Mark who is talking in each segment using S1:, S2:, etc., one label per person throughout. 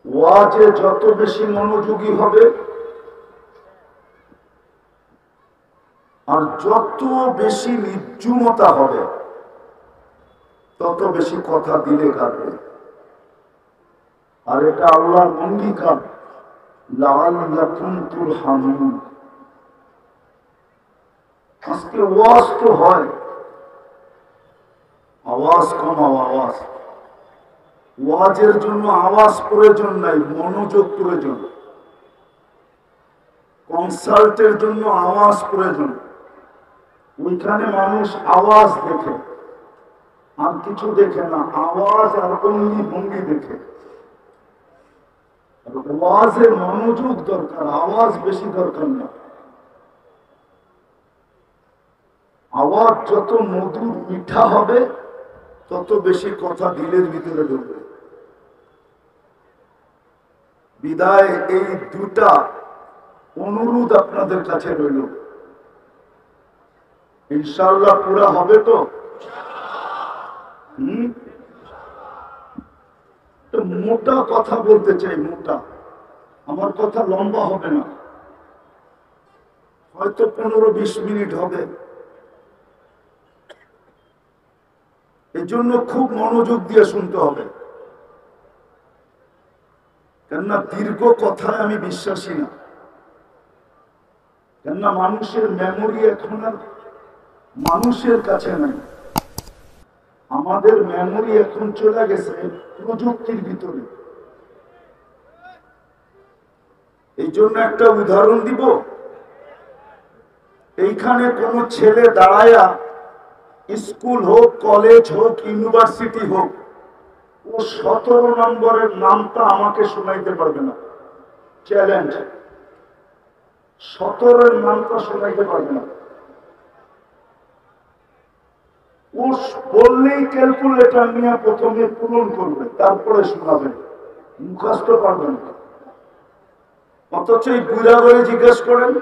S1: ওয়াজে যত বেশি মনোযোগী হবে আর যত বেশি নির্জুমতা হবে তত বেশি কথা দিলে কাটবে। আর এটা আল্লাহর অঙ্গীকার, লাআল্লাকুম তুরহামুন। আজকে ওয়াজ তো হয়, আওয়াজ কমাও আওয়াজ। ওয়াজের জন্য আওয়াজ প্রয়োজন নাই, মনোযোগ প্রয়োজন। কনসার্টের জন্য আওয়াজ প্রয়োজন, ওইখানে মানুষ আওয়াজ দেখে আর কিছু দেখে না, আওয়াজ আর অঙ্গি ভঙ্গি দেখে। ওয়াজে মনোযোগ দরকার, আওয়াজ বেশি দরকার না। আওয়াজ যত মধুর মিঠা হবে তত বেশি কথা দিলের ভিতরে ঢুকবে। বিদায় এই দুটা অনুরোধ আপনাদের কাছে রইল। ইনশাআল্লাহ পুরা হবে তো? মোটা কথা বলতে চাই, মোটা। আমার কথা লম্বা হবে না, হয়তো 15-20 মিনিট হবে। এই জন্য খুব মনোযোগ দিয়ে শুনতে হবে, কেননা দীর্ঘ কথায় আমি বিশ্বাসী না। কেননা মানুষের মেমোরি এখন আর মানুষের কাছে নাই। আমাদের মেমোরি এখন চলে গেছে প্রযুক্তির ভিতরে। এই জন্য একটা উদাহরণ দিব। এইখানে কোন ছেলে দাঁড়ায়া, স্কুল হোক, কলেজ হোক, ইউনিভার্সিটি হোক, ও 17 নম্বরের নামটা আমাকে শোনাইতে পারবে না। চ্যালেঞ্জ, 17-এর নামটা শোনাইতে পারবে না। ও বললেই ক্যালকুলেটর নিয়ে প্রথমে পূরণ করবে, তারপরে শোনাবে, মুখস্থ পারবে না। অথচ এই বুড়া করে জিজ্ঞেস করেন,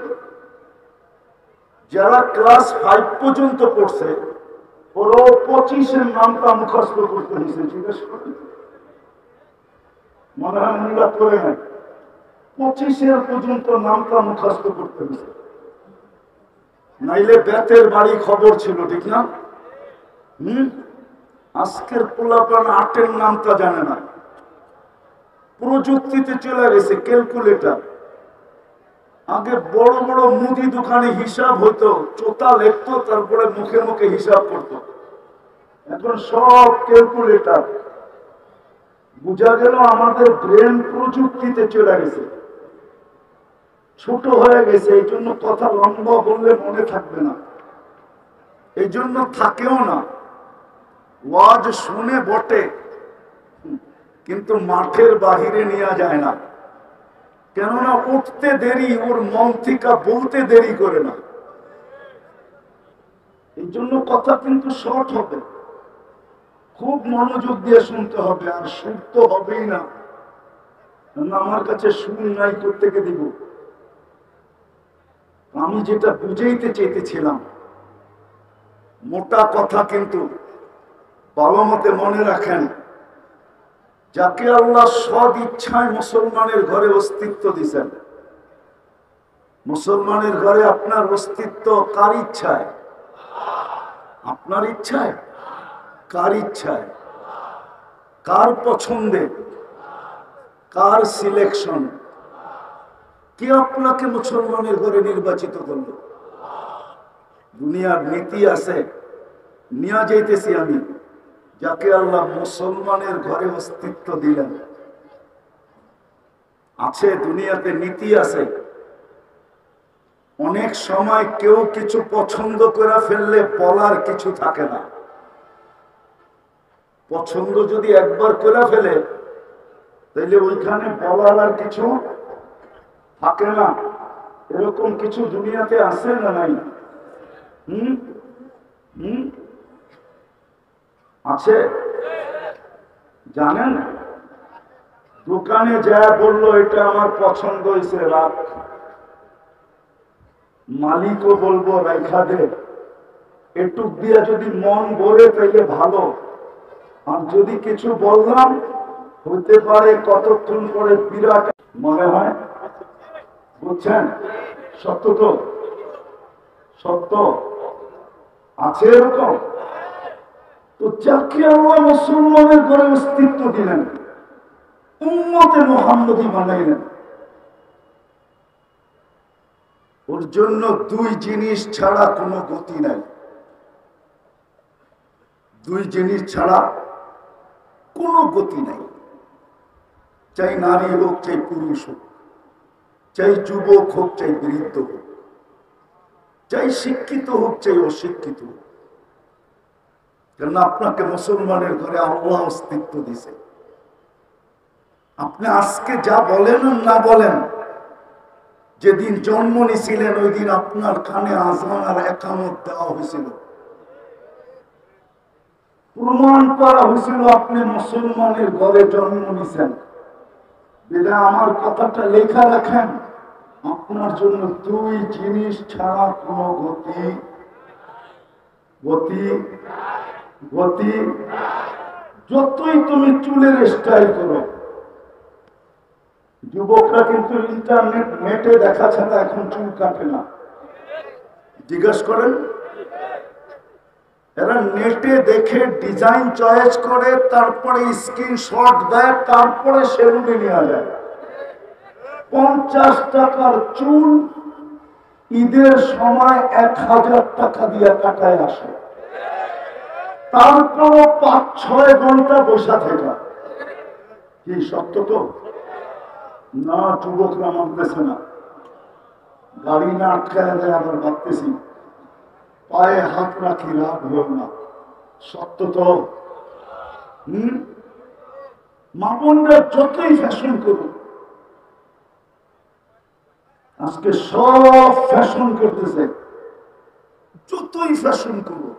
S1: যারা ক্লাস 5 পর্যন্ত পড়ছে, ওরা 25-এর নামটা মুখস্থ করতে হয়েছে, জিজ্ঞেস করেন। মনে হয় মূল্য করে নাই, 25-এর পর্যন্ত নামটা মুখস্থ করতে হয়েছে। নাইলে বেতের বাড়ি খবর ছিল, ঠিক না? আজকের পোলাপান 8-এর নামটা জানে না। প্রযুক্তিতে চলে গেছে ক্যালকুলেটর। আগে বড় বড় মুদি দোকানে হিসাব হতো, চোতা লিখতো, তারপরে মুখে মুখে হিসাব করতো। এখন সব ক্যালকুলেটর। বুঝা গেল আমাদের ব্রেন প্রযুক্তিতে চলে গেছে, ছোট হয়ে গেছে। এই জন্য কথা লম্বা বললে মনে থাকবে না, এই জন্য থাকেও না। ওয়াজ শুনে বটে, কিন্তু মাঠের বাহিরে নেওয়া যায় না। কেননা উঠতে দেরি, ওর মন থেকে বলতে দেরি করে না। এই জন্য কথা কিন্তু শর্ট হবে, খুব মনোযোগ দিয়ে শুনতে হবে। আর সুর তো হবেই না, আমার কাছে সুর নাই, করতে দিব। আমি যেটা বুঝাইতে চাইতেছিলাম, মোটা কথা কিন্তু ভালো মতে মনে রাখেন। যাকে আল্লাহ সদ ইচ্ছায় মুসলমানের ঘরে অস্তিত্ব দিয়েছেন, মুসলমানের ঘরে আপনার অস্তিত্ব কার ইচ্ছায়? আপনার ইচ্ছায়? কার ইচ্ছায়? কার পছন্দে? Car selection? কে আপনাকে মুসলমানের ঘরে নির্বাচিত করলো? দুনিয়ার নীতি আছে, নিয়ে যাইতেছি আমি। যাকে আল্লাহ মুসলমানের ঘরে অস্তিত্ব দিলেন, আছে দুনিয়াতে নীতি আছে। অনেক সময় কেউ কিছু পছন্দ করে ফেললে বলার কিছু থাকে না। পছন্দ যদি একবার করে ফেলে, তাহলে ওইখানে বলার আর কিছু থাকে না। এরকম কিছু দুনিয়াতে আছে না নাই? আছে। জানেন, দোকানে যা বললো এটা আমার পছন্দ হয়েছে, রাখ। মালিকও বলবো রাইখা দে। এটুক দিয়া যদি মন ভরে তাইলে ভালো। আর যদি কিছু বললাম হতে পারে কতক্ষণ পরে বিরাট মনে হয়, বুঝছেন? সত্য তো, সত্য আছে এরকম। তো যাকে আল্লাহ মুসলমানের ঘরে অস্তিত্ব দিলেন, উম্মতে মুহাম্মদী বানাইলেন, ওর জন্য দুই জিনিস ছাড়া কোনো গতি নাই। দুই জিনিস ছাড়া কোনো গতি নাই। চাই নারী হোক, চাই পুরুষ হোক, চাই যুবক হোক, চাই বৃদ্ধ হোক, চাই শিক্ষিত হোক, চাই অশিক্ষিত হোক, কারণ আপনাকে মুসলমানের ঘরে আল্লাহ অস্তিত্ব দিছে। আপনি আজকে যা বলেন না বলেন, যেদিন জন্ম নিয়েছিলেন ওই দিন আপনার কানে আযান আর ইকামত দেওয়া হয়েছিল, প্রমাণ করা হয়েছিল আপনি মুসলমানের ঘরে জন্ম নিয়েছেন। বিধায় আমার কথাটা লেখা রাখেন, আপনার জন্য দুই জিনিস ছাড়া কোনো গতি গতি গতি যতই তুমি চুলের স্টাইল করো, যুবকরা কিন্তু ইন্টারনেট নেটে দেখা ছাড়া এখন চুল কাটে না, জিজ্ঞাসা করেন। এরা নেটে দেখে ডিজাইন চয়েস করে, তারপরে স্ক্রিনশট দেয়, তারপরে সেলুনে নিয়ে যায়। 50 টাকার চুল ঈদের সময় 1000 টাকা দিয়ে কাটায় আসে, তারপরও 5-6 ঘন্টা বসা থেকে। কি সত্য তো না? যুবকরা মানতেছে না, গাড়ি না আটকায় দেয়, আবার ভাবতেছি পায়ে হাত রাখি, রাগ হল না। সত্য তো। মামুনরা যতই ফ্যাশন করুক, আজকে সব ফ্যাশন করতেছে, যতই ফ্যাশন করুক,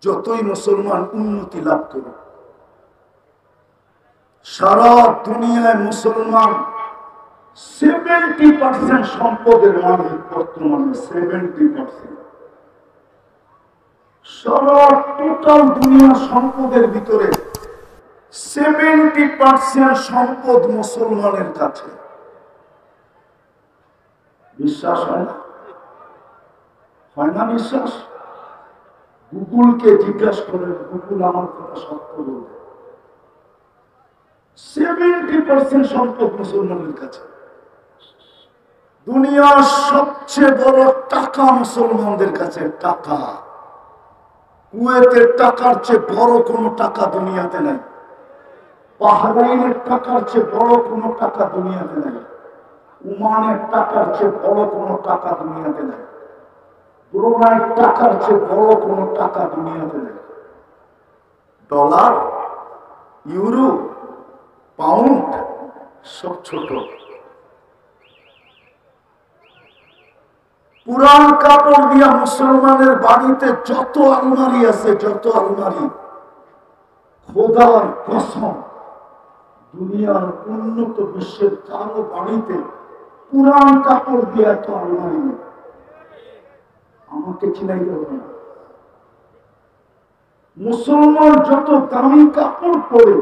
S1: যতই মুসলমান উন্নতি লাভ করুক, সারা দুনিয়ায় মুসলমান 70% সম্পদের মালিক বর্তমানে। 70% সারা টোটাল দুনিয়ার সম্পদের ভিতরে 70% সম্পদ মুসলমানের কাছে। বিশ্বাস হয় না? হয় না বিশ্বাস? গুগলকে জিজ্ঞাসা করেন, গুগল আমার কথা সত্য বলবে। 70% সম্পদ মুসলমানের কাছে। দুনিয়ার সবচেয়ে বড় টাকা মুসলমানদের কাছে। টাকা, কুয়েতের টাকার চেয়ে বড় কোনো টাকা দুনিয়াতে নাই, বাহরাইনের টাকার চেয়ে বড় কোনো টাকা দুনিয়াতে নাই, ওমানের টাকার চেয়ে বড় কোনো টাকা দুনিয়াতে নাই, ব্রুনাইয়ের টাকার চেয়ে বড় কোনো টাকা দুনিয়াতে নাই। ডলার, ইউরো, পাউন্ড সব ছোট। পুরান কাপড় দিয়া মুসলমানের বাড়িতে যত আলমারি আছে, যত আলমারি, খোদার কসম দুনিয়ার উন্নত বিশ্বের কারো বাড়িতে পুরান কাপড় দিয়ে এত আলমারি নেই। আমাকে চিনাই দেব না। মুসলমান যত দামি কাপড় পরে,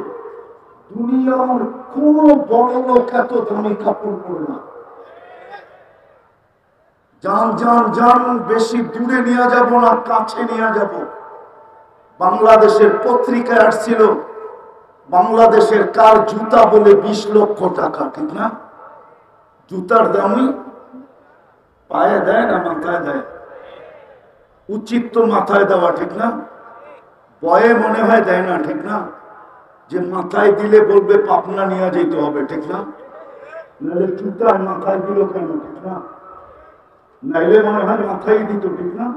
S1: দুনিয়ার কোন বড় লোক এত দামি কাপড় পরে না। যান যান যান, বেশি দূরে নিয়ে যাব না, কাছে নিয়ে যাব। বাংলাদেশের পত্রিকায় আসছিল, বাংলাদেশের কার জুতা বলে 20 লক্ষ টাকা, ঠিক না? জুতার দামই পায়ে দেয় না মাথায় দেয়? উচিত তো মাথায় দেওয়া, ঠিক না? বয়ে মনে হয় দেয় না, ঠিক না? যে মাথায় দিলে বলবে পাবনা নিয়ে যেতে হবে, ঠিক না? নাহলে জুতার মাথায় দিল কেন, ঠিক না? নাইলে মনে হয় মাথায় দিত, ঠিক না?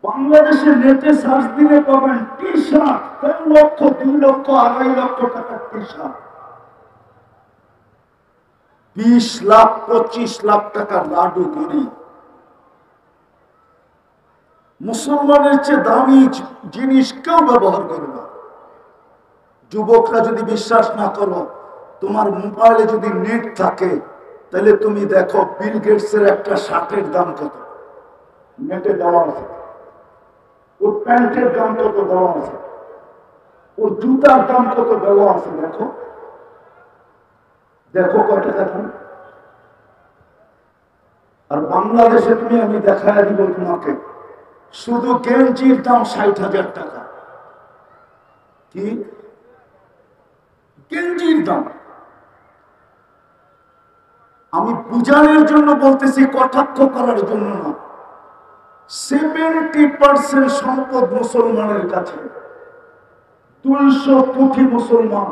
S1: বাংলাদেশের নেটে সার্চ দিলে পাবেন টি শার্ট 3 লক্ষ, 2 লক্ষ, 2.5 লক্ষ টাকার টি শার্ট, 20 লাখ 25 লাখ টাকার লাডু ঘড়ি। মুসলমানের চেয়ে দামি জিনিস কেউ ব্যবহার করে না। যুবকরা যদি বিশ্বাস না করো, তোমার মোবাইলে যদি নেট থাকে, তাহলে তুমি দেখো বিল গেটসের একটা শার্টের দাম কত, নেটে দেওয়া আছে। ও ওর প্যান্টের দাম কত দেওয়া আছে, ওর জুতার দাম কত দেওয়া আছে, দেখো দেখো কত টাকা। আর বাংলাদেশে তুমি, আমি দেখায় দিব তোমাকে, শুধু গেঞ্জির দাম 60,000 টাকা। কি গেঞ্জির দাম? আমি বুঝানোর জন্য বলতেছি, কটাক্ষ করার জন্য না। 70% সম্পদ মুসলমানের কাছে, 200 কোটি মুসলমান,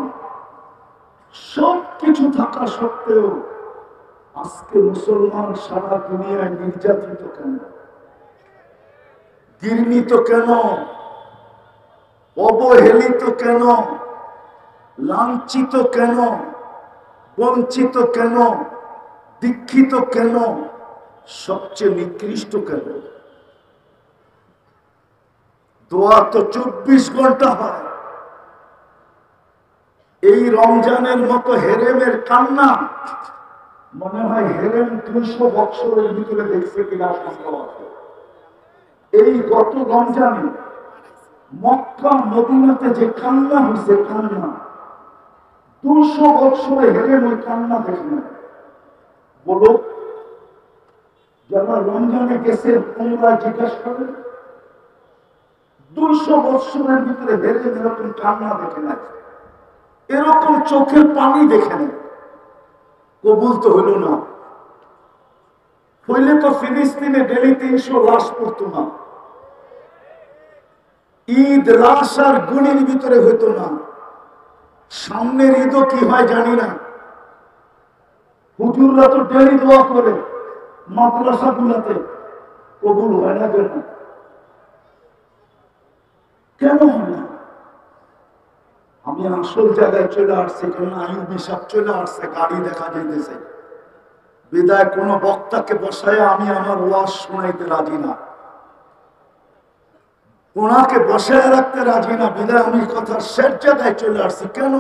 S1: সবকিছু থাকা সত্ত্বেও আজকে মুসলমান সারা দুনিয়ায় নির্যাতিত কেন, ঘৃণিত কেন, অবহেলিত কেন, লাঞ্ছিত কেন, বঞ্চিত কেন, দীক্ষিত কেন, সবচেয়ে নিকৃষ্ট কেন? দোয়া তো 24 ঘন্টা হয়। এই রমজানের মতো হেরেমের কান্না মনে হয় হেরেম 200 বছরের ভিতরে দেখছে কিনা সম্ভব আছে। এই গত রমজানে মক্কা মদিনাতে যে কান্না হয়েছে, কান্না 200 বছরে হেরেম ওই কান্না দেখে না। বলো, যারা রমজানে গেছে তোমরা জিজ্ঞাসা করে, 200 বছরের ভিতরে হেরেম এরকম কান্না দেখে না, এরকম চোখের পানি দেখে না। কবুল তো হইল না। হইলে তো ফিলিস্তিনে ডেলি 300 লাশ পড়তো না, ঈদ লাশ আর গুলির ভিতরে হইতো না। সামনের ঈদও কি হয় জানি না। হুজুররা তো ডেলি দোয়া করে মাদ্রাসা গুলাতে, কবুল হয় না কেন? কেন হয় না? আমি আসল জায়গায় চলে আসছি, কারণ আইয়ুবী সাহেব চলে আসছে, গাড়ি দেখা যাইতেছে। বিদায় কোন বক্তাকে বসায় আমি আমার ওয়াজ শোনাইতে রাজি না, ওনাকে বসায় রাখতে রাজি না। বিদায় আমি কথার শেষ জায়গায় চলে আসছি। কেন?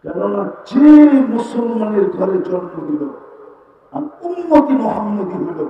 S1: কেননা যে মুসলমানের ঘরে জন্ম দিল আর উম্মতি মুহাম্মদী হইল,